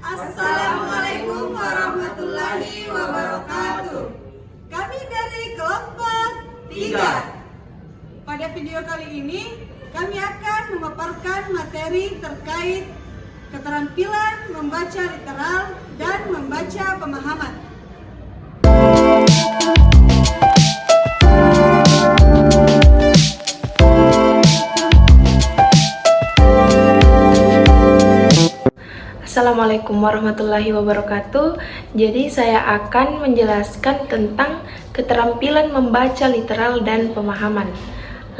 Assalamualaikum warahmatullahi wabarakatuh. Kami dari kelompok 3. Pada video kali ini, kami akan memaparkan materi terkait keterampilan membaca literal dan membaca pemahaman. Assalamualaikum warahmatullahi wabarakatuh. Jadi saya akan menjelaskan tentang keterampilan membaca literal dan pemahaman.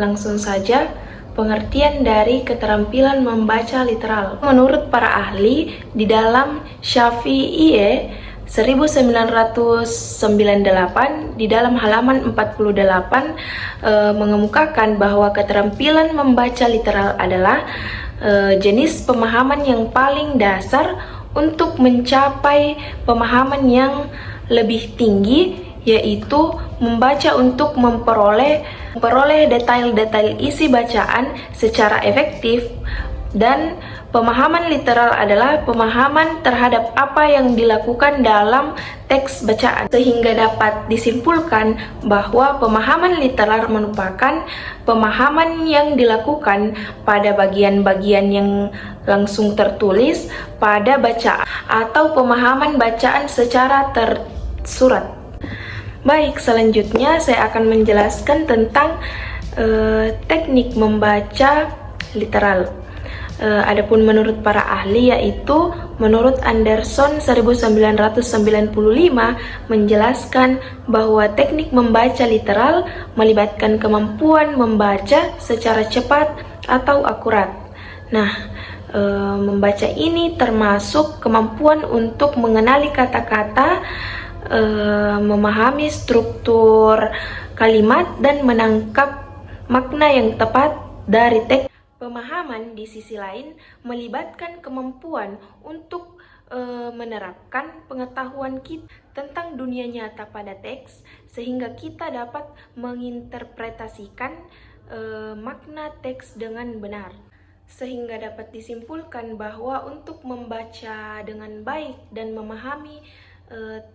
Langsung saja, pengertian dari keterampilan membaca literal. Menurut para ahli, di dalam Syafi'iyeh 1998 di dalam halaman 48 mengemukakan bahwa keterampilan membaca literal adalah jenis pemahaman yang paling dasar untuk mencapai pemahaman yang lebih tinggi, yaitu membaca untuk memperoleh detail-detail isi bacaan secara efektif. Dan pemahaman literal adalah pemahaman terhadap apa yang dilakukan dalam teks bacaan, sehingga dapat disimpulkan bahwa pemahaman literal merupakan pemahaman yang dilakukan pada bagian-bagian yang langsung tertulis pada bacaan atau pemahaman bacaan secara tersurat. Baik, selanjutnya saya akan menjelaskan tentang teknik membaca literal. Adapun menurut para ahli, yaitu menurut Anderson 1995 menjelaskan bahwa teknik membaca literal melibatkan kemampuan membaca secara cepat atau akurat. Nah, membaca ini termasuk kemampuan untuk mengenali kata-kata, memahami struktur kalimat, dan menangkap makna yang tepat dari teks. Pemahaman di sisi lain melibatkan kemampuan untuk menerapkan pengetahuan kita tentang dunia nyata pada teks, sehingga kita dapat menginterpretasikan makna teks dengan benar. Sehingga dapat disimpulkan bahwa untuk membaca dengan baik dan memahami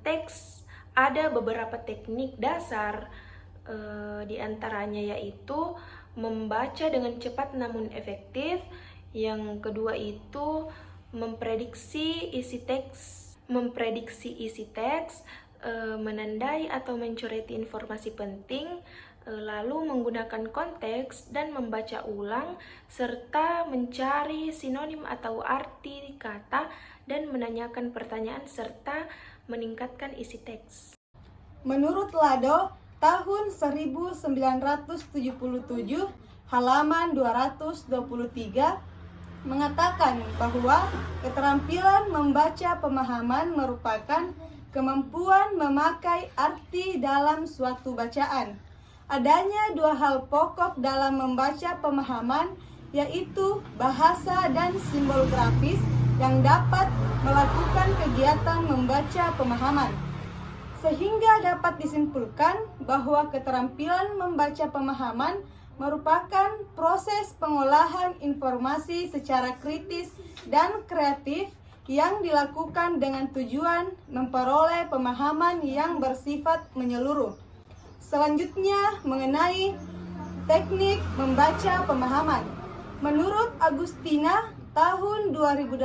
teks ada beberapa teknik dasar, di antaranya yaitu membaca dengan cepat namun efektif. Yang kedua itu memprediksi isi teks, menandai atau mencoreti informasi penting, lalu menggunakan konteks dan membaca ulang, serta mencari sinonim atau arti kata dan menanyakan pertanyaan serta meningkatkan isi teks. Menurut Lado tahun 1977 halaman 223 mengatakan bahwa keterampilan membaca pemahaman merupakan kemampuan memakai arti dalam suatu bacaan. Adanya dua hal pokok dalam membaca pemahaman, yaitu bahasa dan simbol grafis yang dapat melakukan kegiatan membaca pemahaman. Sehingga dapat disimpulkan bahwa keterampilan membaca pemahaman merupakan proses pengolahan informasi secara kritis dan kreatif yang dilakukan dengan tujuan memperoleh pemahaman yang bersifat menyeluruh. Selanjutnya mengenai teknik membaca pemahaman. Menurut Agustina tahun 2008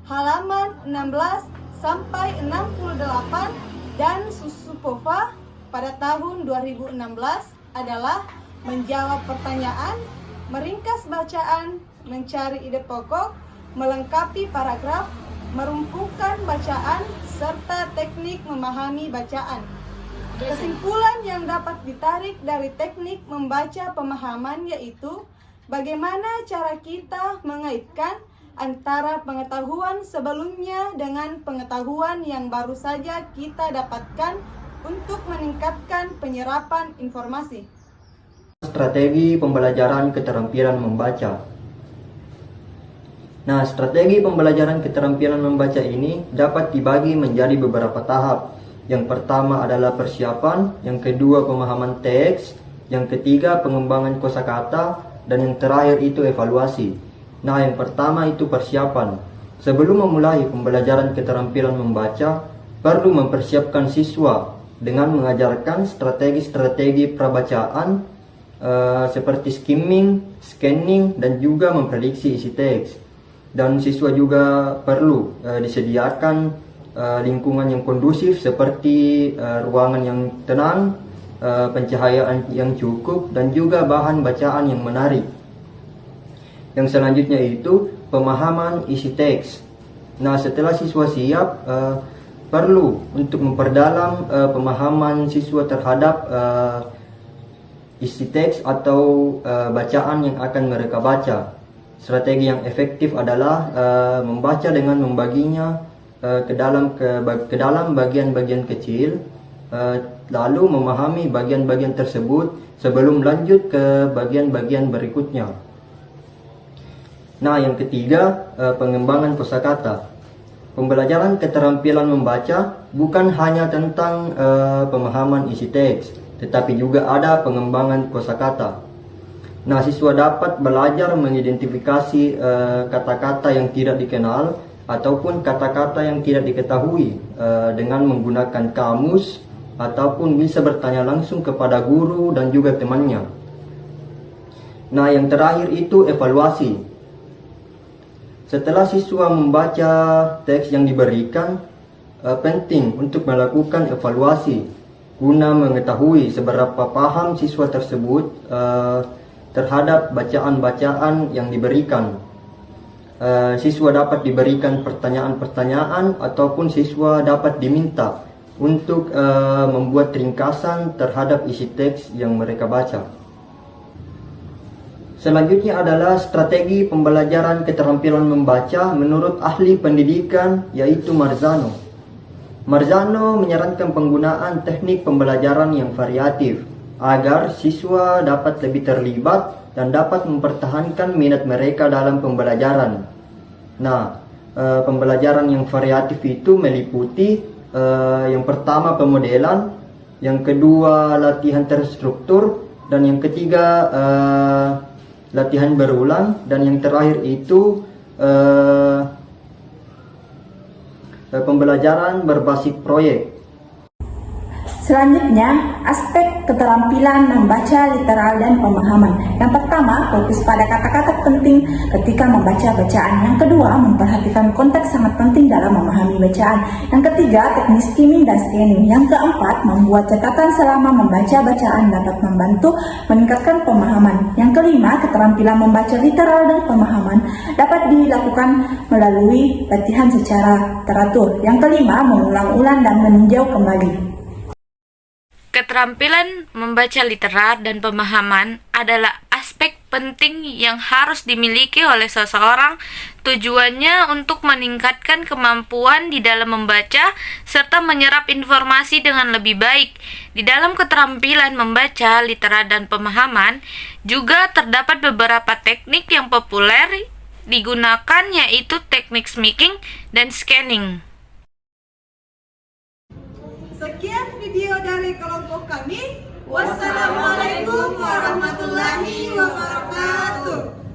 halaman 16 sampai 68 dan Susupova pada tahun 2016 adalah menjawab pertanyaan, meringkas bacaan, mencari ide pokok, melengkapi paragraf, merumputkan bacaan, serta teknik memahami bacaan. Kesimpulan yang dapat ditarik dari teknik membaca pemahaman yaitu bagaimana cara kita mengaitkan antara pengetahuan sebelumnya dengan pengetahuan yang baru saja kita dapatkan untuk meningkatkan penyerapan informasi. Strategi pembelajaran keterampilan membaca. Nah, strategi pembelajaran keterampilan membaca ini dapat dibagi menjadi beberapa tahap. Yang pertama adalah persiapan, yang kedua pemahaman teks, yang ketiga pengembangan kosakata, dan yang terakhir itu evaluasi. Nah, yang pertama itu persiapan. Sebelum memulai pembelajaran keterampilan membaca, perlu mempersiapkan siswa dengan mengajarkan strategi-strategi prabacaan seperti skimming, scanning, dan juga memprediksi isi teks. Dan siswa juga perlu disediakan lingkungan yang kondusif seperti ruangan yang tenang, pencahayaan yang cukup, dan juga bahan bacaan yang menarik. Yang selanjutnya itu pemahaman isi teks. Nah, setelah siswa siap, perlu untuk memperdalam pemahaman siswa terhadap isi teks atau bacaan yang akan mereka baca. Strategi yang efektif adalah membaca dengan membaginya ke dalam bagian-bagian kecil, lalu memahami bagian-bagian tersebut sebelum lanjut ke bagian-bagian berikutnya. Nah, yang ketiga, pengembangan kosakata. Pembelajaran keterampilan membaca bukan hanya tentang pemahaman isi teks, tetapi juga ada pengembangan kosakata. Nah, siswa dapat belajar mengidentifikasi kata-kata yang tidak dikenal ataupun kata-kata yang tidak diketahui dengan menggunakan kamus, ataupun bisa bertanya langsung kepada guru dan juga temannya. Nah, yang terakhir itu evaluasi. Setelah siswa membaca teks yang diberikan, penting untuk melakukan evaluasi guna mengetahui seberapa paham siswa tersebut terhadap bacaan-bacaan yang diberikan. Siswa dapat diberikan pertanyaan-pertanyaan ataupun siswa dapat diminta untuk membuat ringkasan terhadap isi teks yang mereka baca. Selanjutnya adalah strategi pembelajaran keterampilan membaca menurut ahli pendidikan, yaitu Marzano. Marzano menyarankan penggunaan teknik pembelajaran yang variatif agar siswa dapat lebih terlibat dan dapat mempertahankan minat mereka dalam pembelajaran. Nah, pembelajaran yang variatif itu meliputi yang pertama pemodelan, yang kedua latihan terstruktur, dan yang ketiga latihan berulang, dan yang terakhir itu pembelajaran berbasis proyek. Selanjutnya, aspek keterampilan membaca literal dan pemahaman. Yang pertama, fokus pada kata-kata penting ketika membaca bacaan. Yang kedua, memperhatikan konteks sangat penting dalam memahami bacaan. Yang ketiga, teknik skimming dan scanning. Yang keempat, membuat catatan selama membaca bacaan dapat membantu meningkatkan pemahaman. Yang kelima, keterampilan membaca literal dan pemahaman dapat dilakukan melalui latihan secara teratur. Yang kelima, mengulang-ulang dan meninjau kembali. Keterampilan membaca literal dan pemahaman adalah aspek penting yang harus dimiliki oleh seseorang. Tujuannya untuk meningkatkan kemampuan di dalam membaca serta menyerap informasi dengan lebih baik. Di dalam keterampilan membaca literal dan pemahaman juga terdapat beberapa teknik yang populer digunakan, yaitu teknik speaking dan scanning. Sekian video dari kelompok kami. Wassalamualaikum warahmatullahi wabarakatuh.